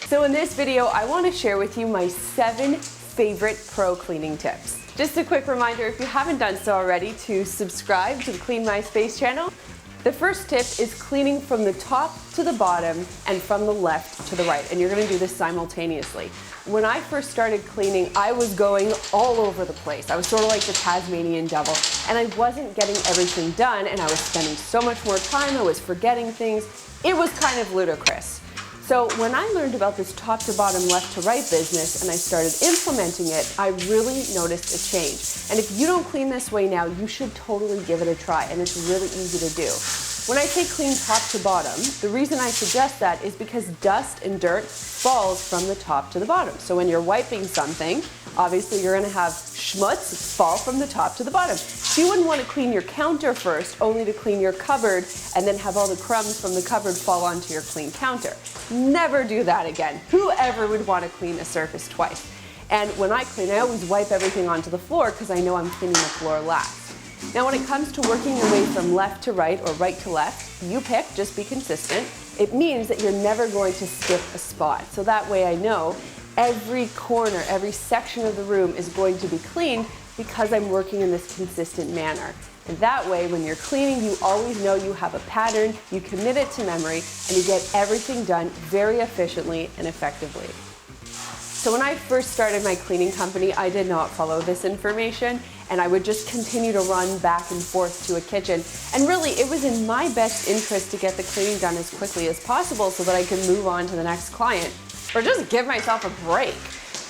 So in this video, I want to share with you my 7 favorite pro cleaning tips. Just a quick reminder, if you haven't done so already, to subscribe to the Clean My Space channel. The first tip is cleaning from the top to the bottom and from the left to the right, and you're going to do this simultaneously. When I first started cleaning, I was going all over the place. I was sort of like the Tasmanian devil, and I wasn't getting everything done, and I was spending so much more time, I was forgetting things. It was kind of ludicrous. So when I learned about this top to bottom, left to right business and I started implementing it, I really noticed a change. And if you don't clean this way now, you should totally give it a try, and it's really easy to do. When I say clean top to bottom, the reason I suggest that is because dust and dirt falls from the top to the bottom. So when you're wiping something, obviously you're gonna have schmutz fall from the top to the bottom. So you wouldn't want to clean your counter first, only to clean your cupboard and then have all the crumbs from the cupboard fall onto your clean counter. Never do that again. Whoever would want to clean a surface twice? And when I clean, I always wipe everything onto the floor because I know I'm cleaning the floor last. Now when it comes to working your way from left to right or right to left, you pick, just be consistent. It means that you're never going to skip a spot. So that way I know every corner, every section of the room is going to be cleaned because I'm working in this consistent manner. And that way, when you're cleaning, you always know you have a pattern, you commit it to memory, and you get everything done very efficiently and effectively. So when I first started my cleaning company, I did not follow this information, and I would just continue to run back and forth to a kitchen. And really, it was in my best interest to get the cleaning done as quickly as possible so that I could move on to the next client, or just give myself a break.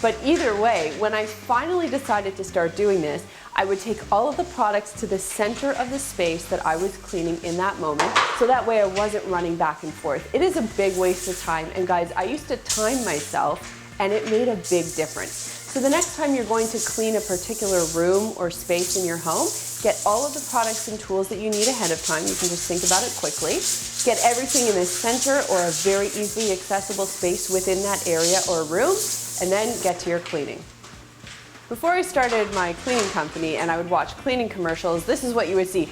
But either way, when I finally decided to start doing this, I would take all of the products to the center of the space that I was cleaning in that moment, so that way I wasn't running back and forth. It is a big waste of time, and guys, I used to time myself, and it made a big difference. So the next time you're going to clean a particular room or space in your home, get all of the products and tools that you need ahead of time. You can just think about it quickly. Get everything in the center or a very easily accessible space within that area or room, and then get to your cleaning. Before I started my cleaning company and I would watch cleaning commercials, this is what you would see.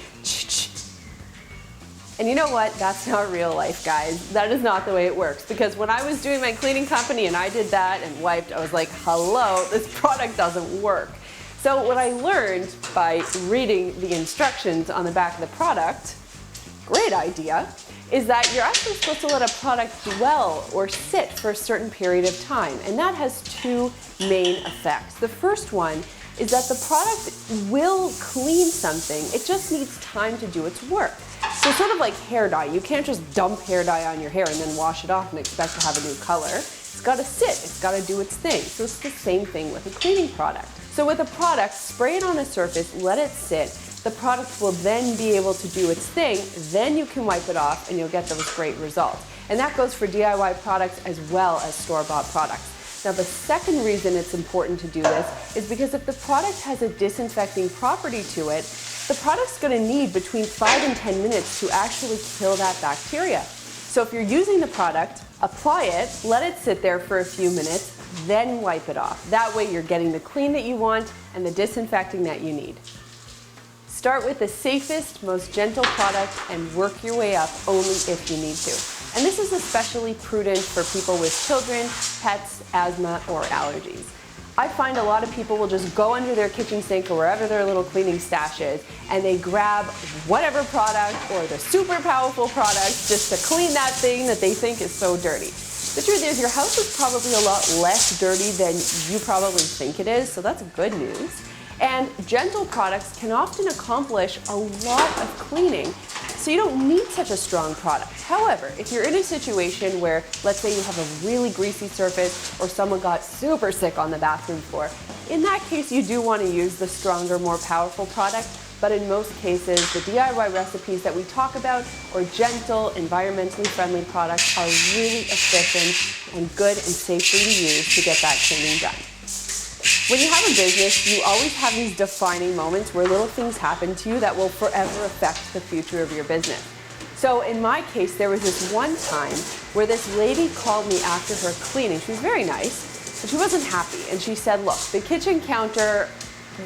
And you know what? That's not real life, guys. That is not the way it works. Because when I was doing my cleaning company and I did that and wiped, I was like, hello, this product doesn't work. So what I learned by reading the instructions on the back of the product, great idea, is that you're actually supposed to let a product dwell or sit for a certain period of time. And that has 2 main effects. The first one is that the product will clean something. It just needs time to do its work. So sort of like hair dye. You can't just dump hair dye on your hair and then wash it off and expect to have a new color. It's got to sit. It's got to do its thing. So it's the same thing with a cleaning product. So with a product, spray it on a surface, let it sit. The product will then be able to do its thing, then you can wipe it off and you'll get those great results. And that goes for DIY products as well as store-bought products. Now the second reason it's important to do this is because if the product has a disinfecting property to it, the product's going to need between 5 and 10 minutes to actually kill that bacteria. So if you're using the product, apply it, let it sit there for a few minutes, then wipe it off. That way you're getting the clean that you want and the disinfecting that you need. Start with the safest, most gentle product and work your way up only if you need to. And this is especially prudent for people with children, pets, asthma, or allergies. I find a lot of people will just go under their kitchen sink or wherever their little cleaning stash is, and they grab whatever product or the super powerful product just to clean that thing that they think is so dirty. The truth is, your house is probably a lot less dirty than you probably think it is, so that's good news. And gentle products can often accomplish a lot of cleaning, so you don't need such a strong product. However, if you're in a situation where, let's say you have a really greasy surface or someone got super sick on the bathroom floor, in that case you do want to use the stronger, more powerful product. But in most cases, the DIY recipes that we talk about or gentle, environmentally friendly products are really efficient and good and safe for you to use to get that cleaning done. When you have a business, you always have these defining moments where little things happen to you that will forever affect the future of your business. So in my case, there was this one time where this lady called me after her cleaning. She was very nice, but she wasn't happy. And she said, look, the kitchen counter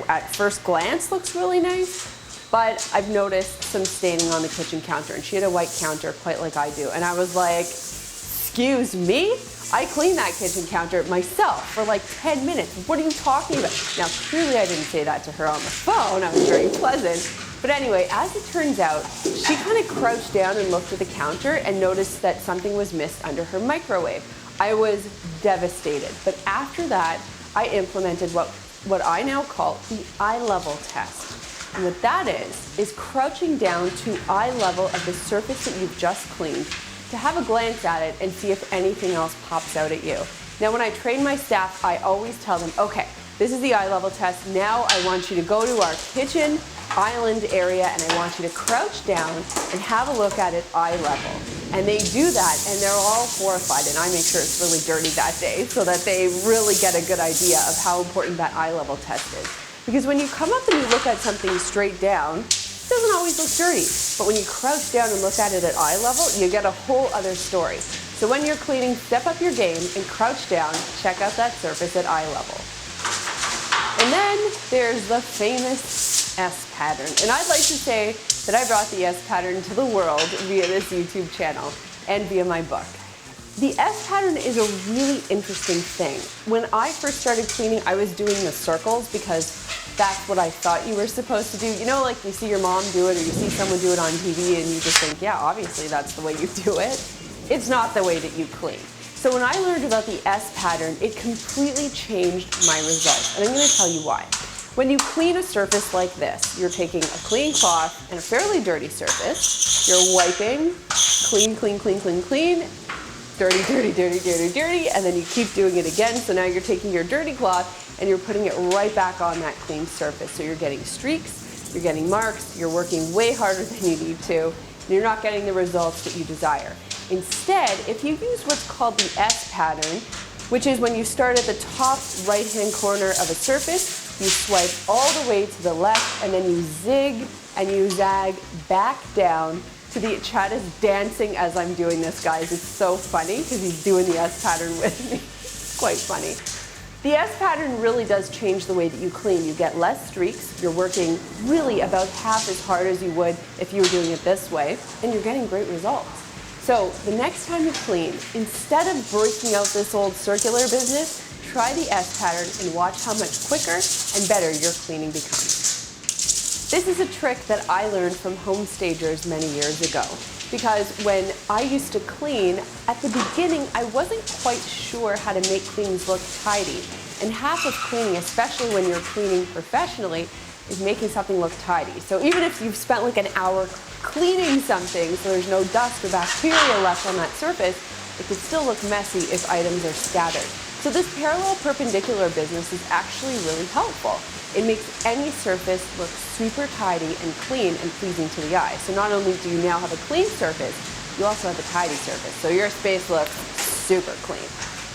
at first glance looks really nice, but I've noticed some staining on the kitchen counter. And she had a white counter, quite like I do. And I was like, excuse me? I cleaned that kitchen counter myself for like 10 minutes. What are you talking about? Now, clearly I didn't say that to her on the phone. I was very pleasant. But anyway, as it turns out, she kind of crouched down and looked at the counter and noticed that something was missed under her microwave. I was devastated. But after that, I implemented what I now call the eye level test. And what that is crouching down to eye level of the surface that you've just cleaned to have a glance at it and see if anything else pops out at you. Now, when I train my staff, I always tell them, okay, this is the eye level test. Now I want you to go to our kitchen island area and I want you to crouch down and have a look at it eye level. And they do that and they're all horrified, and I make sure it's really dirty that day so that they really get a good idea of how important that eye level test is. Because when you come up and you look at something straight down, it doesn't always look dirty. But when you crouch down and look at it at eye level, you get a whole other story. So when you're cleaning, step up your game and crouch down, check out that surface at eye level. And then there's the famous S pattern. And I'd like to say that I brought the S pattern to the world via this YouTube channel and via my book. The S pattern is a really interesting thing. When I first started cleaning, I was doing the circles because that's what I thought you were supposed to do. You know, like you see your mom do it or you see someone do it on TV and you just think, yeah, obviously that's the way you do it. It's not the way that you clean. So when I learned about the S pattern, it completely changed my results. And I'm going to tell you why. When you clean a surface like this, you're taking a clean cloth and a fairly dirty surface, you're wiping, clean, clean, clean, clean, clean, dirty, dirty, dirty, dirty, dirty, and then you keep doing it again. So now you're taking your dirty cloth and you're putting it right back on that clean surface. So you're getting streaks, you're getting marks, you're working way harder than you need to, and you're not getting the results that you desire. Instead, if you use what's called the S pattern, which is when you start at the top right-hand corner of a surface, you swipe all the way to the left, and then you zig and you zag back down to the, Chad is dancing as I'm doing this, guys. It's so funny because he's doing the S pattern with me. It's quite funny. The S pattern really does change the way that you clean. You get less streaks. You're working really about half as hard as you would if you were doing it this way, and you're getting great results. So the next time you clean, instead of breaking out this old circular business, try the S pattern and watch how much quicker and better your cleaning becomes. This is a trick that I learned from home stagers many years ago. Because when I used to clean, at the beginning I wasn't quite sure how to make things look tidy. And half of cleaning, especially when you're cleaning professionally, is making something look tidy. So even if you've spent like an hour cleaning something so there's no dust or bacteria left on that surface, it can still look messy if items are scattered. So this parallel perpendicular business is actually really helpful. It makes any surface look super tidy and clean and pleasing to the eye. So not only do you now have a clean surface, you also have a tidy surface. So your space looks super clean.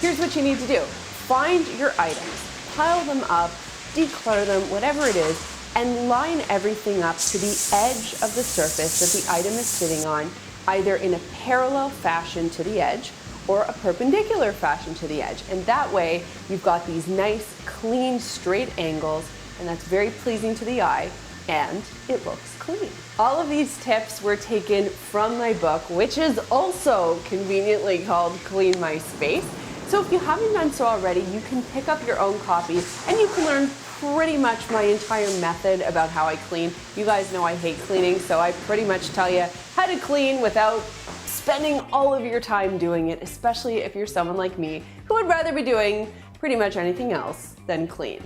Here's what you need to do. Find your items, pile them up, declutter them, whatever it is, and line everything up to the edge of the surface that the item is sitting on, either in a parallel fashion to the edge or a perpendicular fashion to the edge. And that way, you've got these nice, clean, straight angles, and that's very pleasing to the eye, and it looks clean. All of these tips were taken from my book, which is also conveniently called Clean My Space. So if you haven't done so already, you can pick up your own copy, and you can learn pretty much my entire method about how I clean. You guys know I hate cleaning, so I pretty much tell you how to clean without spending all of your time doing it, especially if you're someone like me who would rather be doing pretty much anything else than clean.